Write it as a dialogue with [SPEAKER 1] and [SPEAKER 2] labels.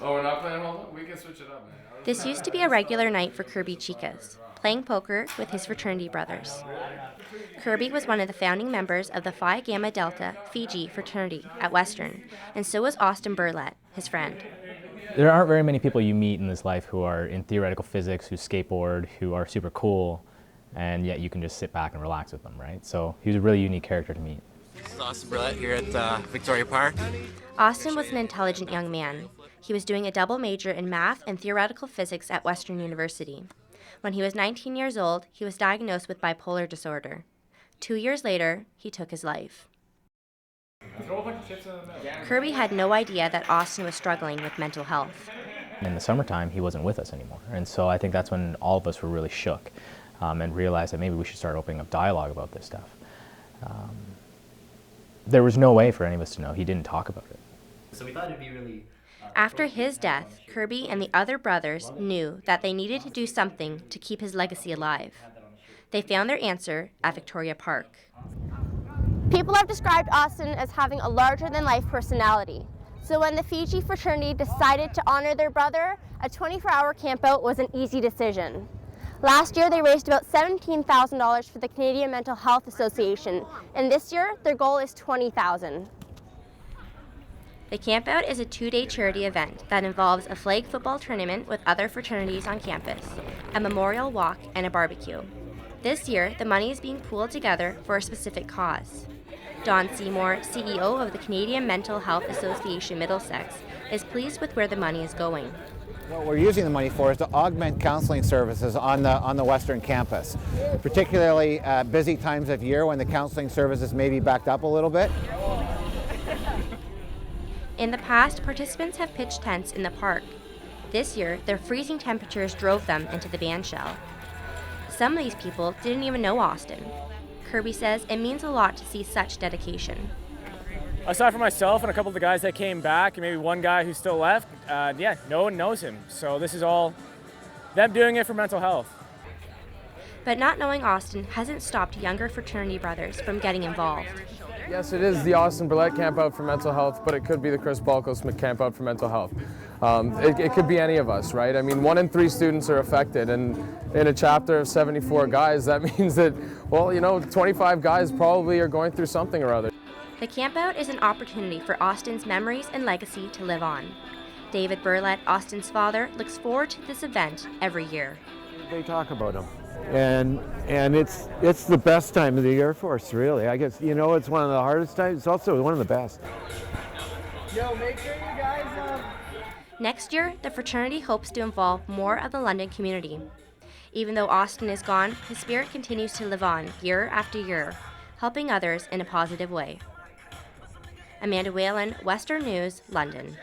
[SPEAKER 1] Oh, we're not playing hold up? We can switch it up, man.
[SPEAKER 2] This used to be a regular night for Kirby Chicas, playing poker with his fraternity brothers. Kirby was one of the founding members of the Phi Gamma Delta Fiji fraternity at Western, and so was Austen Berlet, his friend.
[SPEAKER 3] There aren't very many people you meet in this life who are in theoretical physics, who skateboard, who are super cool, and yet you can just sit back and relax with them, right? So he was a really unique character to meet.
[SPEAKER 4] This is Austen Berlet here at Victoria Park.
[SPEAKER 2] Austen was an intelligent young man. He was doing a double major in math and theoretical physics at Western University. When he was 19 years old, he was diagnosed with bipolar disorder. 2 years later, he took his life. Kirby had no idea that Austen was struggling with mental health.
[SPEAKER 3] In the summertime, he wasn't with us anymore. And so I think that's when all of us were really shook and realized that maybe we should start opening up dialogue about this stuff. There was no way for any of us to know. He didn't talk about it.
[SPEAKER 5] So we thought it'd be really...
[SPEAKER 2] After his death, Kirby and the other brothers knew that they needed to do something to keep his legacy alive. They found their answer at Victoria Park.
[SPEAKER 6] People have described Austen as having a larger-than-life personality. So when the Fiji fraternity decided to honor their brother, a 24-hour campout was an easy decision. Last year, they raised about $17,000 for the Canadian Mental Health Association, and this year, their goal is $20,000.
[SPEAKER 2] The CampOut is a 2-day charity event that involves a flag football tournament with other fraternities on campus, a memorial walk, and a barbecue. This year, the money is being pooled together for a specific cause. Don Seymour, CEO of the Canadian Mental Health Association Middlesex, is pleased with where the money is going.
[SPEAKER 7] What we're using the money for is to augment counseling services on the Western campus, particularly busy times of year when the counseling services may be backed up a little bit.
[SPEAKER 2] In the past, participants have pitched tents in the park. This year, their freezing temperatures drove them into the bandshell. Some of these people didn't even know Austen. Kirby says it means a lot to see such dedication.
[SPEAKER 8] Aside from myself and a couple of the guys that came back, and maybe one guy who's still left, no one knows him. So this is all them doing it for mental health.
[SPEAKER 2] But not knowing Austen hasn't stopped younger fraternity brothers from getting involved.
[SPEAKER 9] Yes, it is the Austen Berlet CampOut for mental health, but it could be the Chris Balkos CampOut for mental health. It could be any of us, right? I mean, 1 in 3 students are affected, and in a chapter of 74 guys, that means that, well, 25 guys probably are going through something or other.
[SPEAKER 2] The CampOut is an opportunity for Austen's memories and legacy to live on. David Berlet, Austen's father, looks forward to this event every year.
[SPEAKER 10] They talk about him, and it's the best time of the year for us, really. I guess, it's one of the hardest times. It's also one of the best.
[SPEAKER 9] Yo, make sure you guys...
[SPEAKER 2] Next year, the fraternity hopes to involve more of the London community. Even though Austen is gone, his spirit continues to live on year after year, helping others in a positive way. Amanda Whalen, Western News, London.